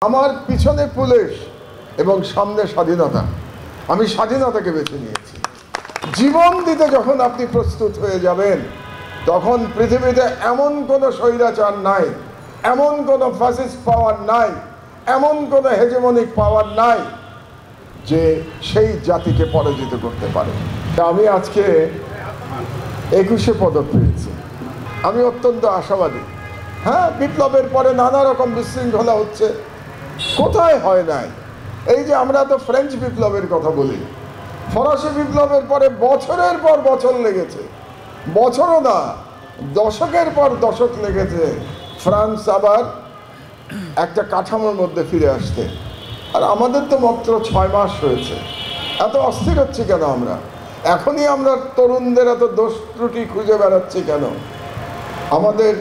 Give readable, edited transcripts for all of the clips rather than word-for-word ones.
আমার পিছনে পুলিশ এবং সামনে স্বাধীনতা। আমি স্বাধীনতাকে বেছে নিয়েছি। জীবন দিতে যখন আপনি প্রস্তুত হয়ে যাবেন, তখন পৃথিবীতে এমন কোনো স্বৈরাচার নাই, এমন কোনো ফ্যাসিস্ট পাওয়ার নাই, এমন কোনো হেজেমনিক পাওয়ার নাই যে সেই জাতিকে পরাজিত করতে পারে। আমি আজকে 21-এ পদক পেয়েছি। আমি অত্যন্ত আশাবাদী। হ্যাঁ, বিপ্লবের পরে নানা রকম বিশৃঙ্খলা হচ্ছে, কোথায় হয় নাই? এই যে আমরা তো ফ্রেঞ্চ বিপ্লবের কথা বলি, ফরাসি বিপ্লবের পরে বছরের পর বছর লেগেছে, বছরও না দশকের পর দশক লেগেছে ফ্রান্স আবার একটা কাঠামোর মধ্যে ফিরে আসতে। আর আমাদের তো মাত্র 6 মাস হয়েছে। এত অস্থির হচ্ছে কেন আমরা? এখনই আমরা তরুণদের এত দোষ ত্রুটি খুঁজে বেড়াচ্ছি কেন? আমাদের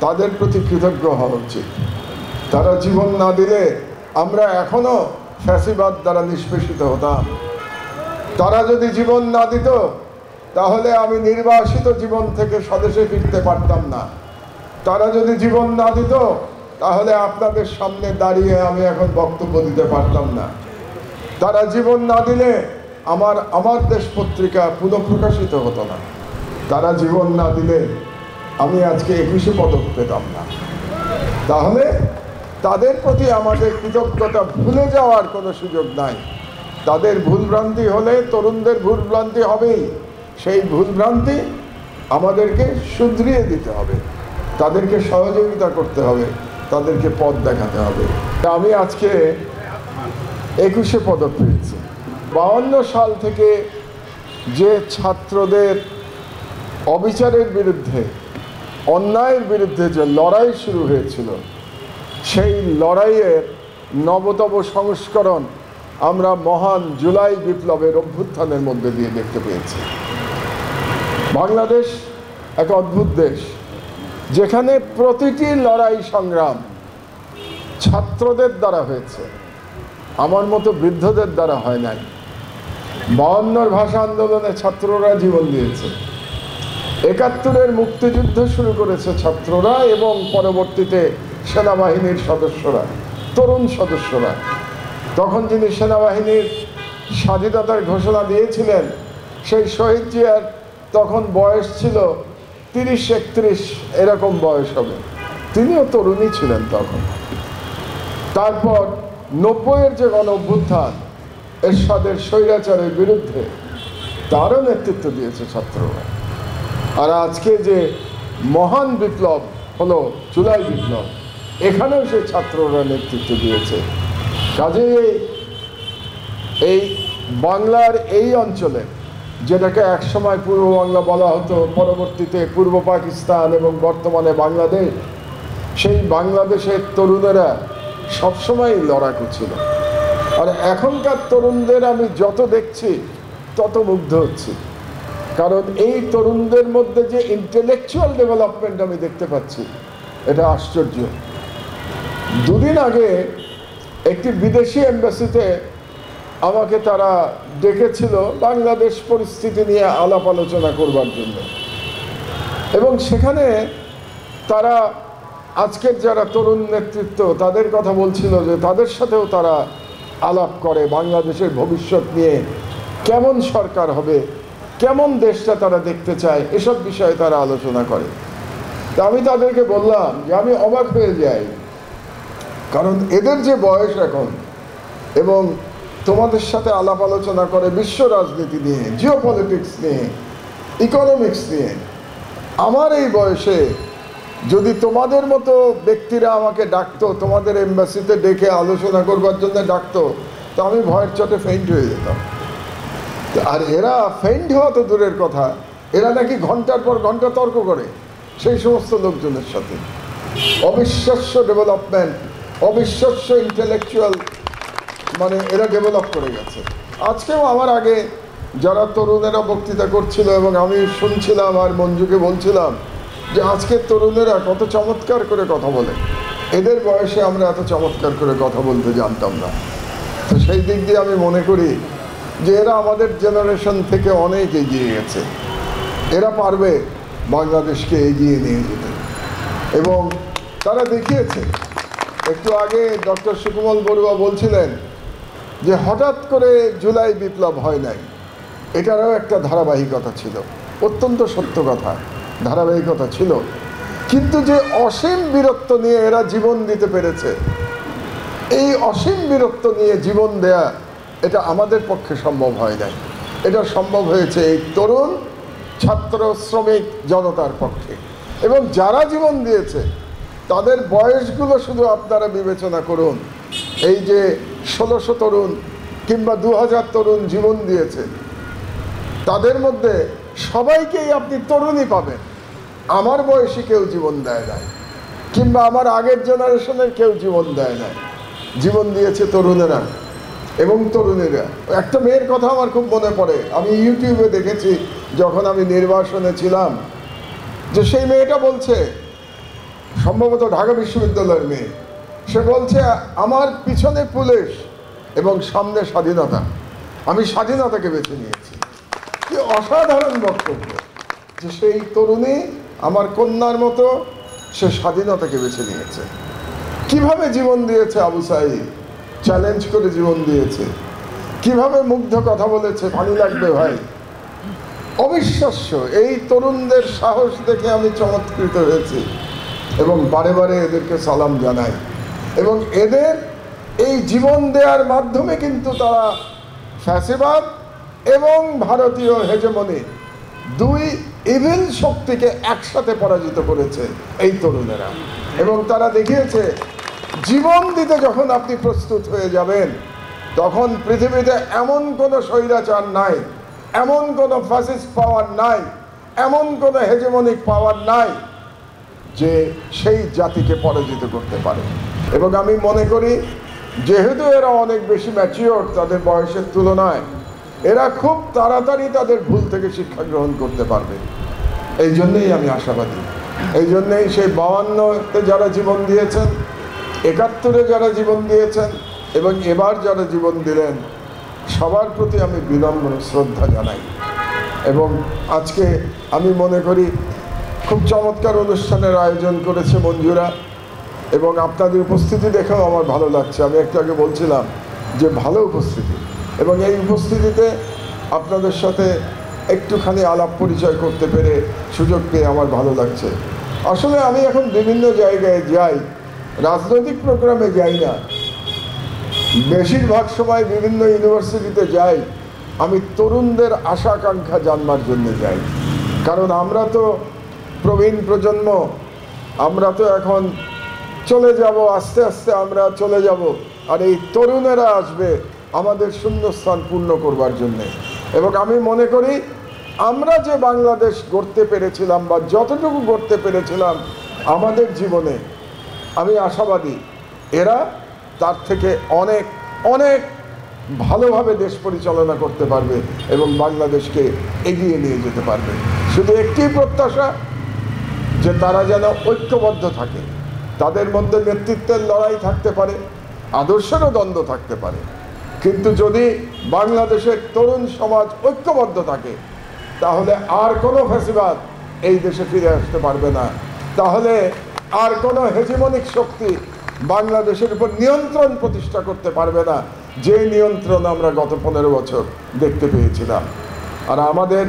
তাদের প্রতি কৃতজ্ঞ হওয়া উচিত। তারা জীবন না দিলে আমরা এখনো ফ্যাসিবাদ দ্বারা নিষ্পেষিত হতাম। তারা যদি জীবন না দিত, তাহলে আমি নির্বাসিত জীবন থেকে স্বদেশে ফিরতে পারতাম না। তারা যদি জীবন না দিত, তাহলে আপনাদের সামনে দাঁড়িয়ে আমি এখন বক্তব্য দিতে পারতাম না। তারা জীবন না দিলে আমার দেশ পত্রিকা পুনঃপ্রকাশিত হতো না। তারা জীবন না দিলে আমি আজকে 21-এ পদক পেতাম না। তাহলে তাদের প্রতি আমাদের কৃতজ্ঞতা ভুলে যাওয়ার কোনো সুযোগ নাই। তাদের ভুলভ্রান্তি হলে তরুণদের ভুলভ্রান্তি হবেই। সেই ভুলভ্রান্তি আমাদেরকে শুধরিয়ে দিতে হবে, তাদেরকে সহযোগিতা করতে হবে, তাদেরকে পথ দেখাতে হবে। তা আমি আজকে 21-এ পদক পেয়েছি। 52 সাল থেকে যে ছাত্রদের অবিচারের বিরুদ্ধে, অন্যায়ের বিরুদ্ধে যে লড়াই শুরু হয়েছিল, সেই লড়াইয়ের নবতম সংস্করণ আমরা মহান জুলাই বিপ্লবের অভ্যুত্থানের মধ্যে দিয়ে দেখতে পেয়েছি। বাংলাদেশ এক অদ্ভুত দেশ, যেখানে প্রতিটি লড়াই সংগ্রাম ছাত্রদের দ্বারা হয়েছে, আমার মতো বৃদ্ধদের দ্বারা হয় নাই। 52-র ভাষা আন্দোলনে ছাত্ররা জীবন দিয়েছে। 71-এর মুক্তিযুদ্ধ শুরু করেছে ছাত্ররা এবং পরবর্তীতে সেনাবাহিনীর সদস্যরা, তরুণ সদস্যরা। তখন যিনি সেনাবাহিনীর স্বাধীনতার ঘোষণা দিয়েছিলেন, সেই শহীদ জিয়ার তখন বয়স ছিল 30-31 এরকম বয়স হবে। তিনিও তরুণী ছিলেন তখন। তারপর 90-এর যে গণ অভ্যুত্থান, এরশাদের স্বৈরাচারের বিরুদ্ধে, তারও নেতৃত্ব দিয়েছে ছাত্ররা। আর আজকে যে মহান বিপ্লব হলো জুলাই বিপ্লব, এখানেও সেই ছাত্ররা নেতৃত্ব দিয়েছে। কাজেই এই বাংলার এই অঞ্চলে, যেটাকে একসময় পূর্ব বাংলা বলা হতো, পরবর্তীতে পূর্ব পাকিস্তান এবং বর্তমানে বাংলাদেশ, সেই বাংলাদেশের তরুণেরা সবসময়ই লড়াকু ছিল। আর এখনকার তরুণদের আমি যত দেখছি তত মুগ্ধ হচ্ছি, কারণ এই তরুণদের মধ্যে যে ইন্টেলেকচুয়াল ডেভেলপমেন্ট আমি দেখতে পাচ্ছি, এটা আশ্চর্য। দুদিন আগে একটি বিদেশি এম্বাসিতে আমাকে তারা ডেকেছিল বাংলাদেশ পরিস্থিতি নিয়ে আলাপ আলোচনা করবার জন্য, এবং সেখানে তারা আজকের যারা তরুণ নেতৃত্ব, তাদের কথা বলছিল যে তাদের সাথেও তারা আলাপ করে বাংলাদেশের ভবিষ্যৎ নিয়ে, কেমন সরকার হবে, কেমন দেশটা তারা দেখতে চায়, এসব বিষয়ে তারা আলোচনা করে। তা আমি তাদেরকে বললাম যে আমি অবাক হয়ে যাই, কারণ এদের যে বয়স এখন, এবং তোমাদের সাথে আলাপ আলোচনা করে বিশ্ব রাজনীতি নিয়ে, জিওপলিটিক্স নিয়ে, ইকোনমিক্স নিয়ে। আমার এই বয়সে যদি তোমাদের মতো ব্যক্তিরা আমাকে ডাকতো, তোমাদের এম্বাসিতে ডেকে আলোচনা করবার জন্য ডাকতো, তো আমি ভয়ের চোটে ফেইন্ট হয়ে যেতাম। আর এরা ফেইন্ট হওয়া তো দূরের কথা, এরা নাকি ঘন্টার পর ঘন্টা তর্ক করে সেই সমস্ত লোকজনের সাথে। অবিশ্বাস্য ডেভেলপমেন্ট, অবিশ্বাস্য ইন্টেলেকচুয়াল, মানে এরা ডেভেলপ করে গেছে। আজকেও আমার আগে যারা তরুণেরা বক্তৃতা করছিল, এবং আমি শুনছিলাম আর মঞ্জুকে বলছিলাম যে আজকের তরুণেরা কত চমৎকার করে কথা বলে। এদের বয়সে আমরা এত চমৎকার করে কথা বলতে জানতাম না। তো সেই দিক দিয়ে আমি মনে করি যে এরা আমাদের জেনারেশন থেকে অনেক এগিয়ে গেছে। এরা পারবে বাংলাদেশকে এগিয়ে নিয়ে যেতে, এবং তারা দেখিয়েছে একটু আগে ডক্টর সুকুমল বড়ুয়া বলছিলেন যে হঠাৎ করে জুলাই বিপ্লব হয় নাই, এটারও একটা ধারাবাহিকতা ছিল। অত্যন্ত সত্য কথা, ধারাবাহিকতা ছিল। কিন্তু যে অসীম বীরত্ব নিয়ে এরা জীবন দিতে পেরেছে, এই অসীম বীরত্ব নিয়ে জীবন দেয়া এটা আমাদের পক্ষে সম্ভব হয় নাই। এটা সম্ভব হয়েছে এই তরুণ ছাত্র শ্রমিক জনতার পক্ষে। এবং যারা জীবন দিয়েছে তাদের বয়সগুলো শুধু আপনারা বিবেচনা করুন। এই যে 1600 তরুণ কিংবা 2000 তরুণ জীবন দিয়েছে, তাদের মধ্যে সবাইকেই আপনি তরুণই পাবেন। আমার বয়সী কেউ জীবন দেয় নাই, কিংবা আমার আগের জেনারেশনের কেউ জীবন দেয় নাই। জীবন দিয়েছে তরুণেরা এবং তরুণীরা। একটা মেয়ের কথা আমার খুব মনে পড়ে, আমি ইউটিউবে দেখেছি যখন আমি নির্বাসনে ছিলাম, যে সেই মেয়েটা বলছে, সম্ভবত ঢাকা বিশ্ববিদ্যালয়ের মেয়ে, সে বলছে আমার পিছনে পুলিশ এবং সামনে স্বাধীনতা, আমি স্বাধীনতাকে বেছে নিয়েছি। কি অসাধারণ বক্তব্য! যে সেই তরুণী আমার কন্যার মতো সে স্বাধীনতাকে বেছে নিয়েছে। কিভাবে জীবন দিয়েছে আবু সাঈদ, চ্যালেঞ্জ করে জীবন দিয়েছে। কিভাবে মুগ্ধ কথা বলেছে, পানি লাগবে ভাই। অবিশ্বাস্য! এই তরুণদের সাহস দেখে আমি চমৎকৃত হয়েছি এবং বারে বারে এদেরকে সালাম জানাই। এবং এদের এই জীবন দেওয়ার মাধ্যমে কিন্তু তারা ফ্যাসিবাদ এবং ভারতীয় হেজেমনি, দুই ইভিল শক্তিকে একসাথে পরাজিত করেছে এই তরুণেরা। এবং তারা দেখিয়েছে জীবন দিতে যখন আপনি প্রস্তুত হয়ে যাবেন, তখন পৃথিবীতে এমন কোনো স্বৈরাচার নাই, এমন কোনো ফ্যাসিস্ট পাওয়ার নাই, এমন কোনো হেজেমনিক পাওয়ার নাই যে সেই জাতিকে পরাজিত করতে পারে। এবং আমি মনে করি যেহেতু এরা অনেক বেশি ম্যাচিওর তাদের বয়সের তুলনায়, এরা খুব তাড়াতাড়ি তাদের ভুল থেকে শিক্ষা গ্রহণ করতে পারবে। এই জন্যেই আমি আশাবাদী। এই জন্যেই সেই 52-তে যারা জীবন দিয়েছেন, 71-এ যারা জীবন দিয়েছেন এবং এবার যারা জীবন দিলেন, সবার প্রতি আমি বিনম্র শ্রদ্ধা জানাই। এবং আজকে আমি মনে করি খুব চমৎকার অনুষ্ঠানের আয়োজন করেছে মঞ্জুরা, এবং আপনাদের উপস্থিতি দেখেও আমার ভালো লাগছে। আমি একটু আগে বলছিলাম যে ভালো উপস্থিতি, এবং এই উপস্থিতিতে আপনাদের সাথে একটুখানি আলাপ পরিচয় করতে পেরে, সুযোগ পেয়ে আমার ভালো লাগছে। আসলে আমি এখন বিভিন্ন জায়গায় যাই, রাজনৈতিক প্রোগ্রামে যাই না, বেশিরভাগ সময় বিভিন্ন ইউনিভার্সিটিতে যাই আমি তরুণদের আশা আকাঙ্ক্ষা জানবার জন্য যাই। কারণ আমরা তো প্রবীণ প্রজন্ম, আমরা তো এখন চলে যাব, আস্তে আস্তে আমরা চলে যাব, আর এই তরুণেরা আসবে আমাদের শূন্যস্থান পূর্ণ করবার জন্যে। এবং আমি মনে করি আমরা যে বাংলাদেশ গড়তে পেরেছিলাম বা যতটুকু গড়তে পেরেছিলাম আমাদের জীবনে, আমি আশাবাদী এরা তার থেকে অনেক অনেক ভালোভাবে দেশ পরিচালনা করতে পারবে এবং বাংলাদেশকে এগিয়ে নিয়ে যেতে পারবে। শুধু একটি প্রত্যাশা, যে তারা যেন ঐক্যবদ্ধ থাকে, তাদের মধ্যে নেতৃত্বের লড়াই থাকতে পারে, আদর্শেরও দ্বন্দ্ব থাকতে পারে, কিন্তু যদি বাংলাদেশের তরুণ সমাজ ঐক্যবদ্ধ থাকে, তাহলে আর কোনো ফ্যাসিবাদ এই দেশে ফিরে আসতে পারবে না। তাহলে আর কোনো হেজিমনিক শক্তি বাংলাদেশের উপর নিয়ন্ত্রণ প্রতিষ্ঠা করতে পারবে না, যে নিয়ন্ত্রণ আমরা গত 15 বছর দেখতে পেয়েছিলাম। আর আমাদের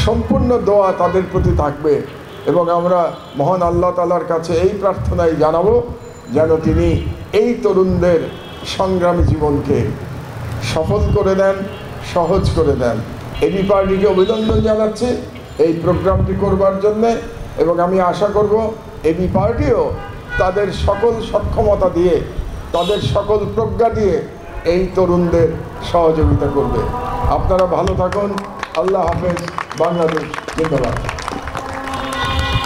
সম্পূর্ণ দোয়া তাদের প্রতি থাকবে, এবং আমরা মহান আল্লাহ তাআলার কাছে এই প্রার্থনাই জানাবো যেন তিনি এই তরুণদের সংগ্রামী জীবনকে সফল করে দেন, সহজ করে দেন। এবি পার্টিকে অভিনন্দন জানাচ্ছি এই প্রোগ্রামটি করবার জন্যে, এবং আমি আশা করব এবি পার্টিও তাদের সকল সক্ষমতা দিয়ে, তাদের সকল প্রজ্ঞা দিয়ে এই তরুণদের সহযোগিতা করবে। আপনারা ভালো থাকুন। আল্লাহ হাফেজ। বাংলাদেশ জিন্দাবাদ।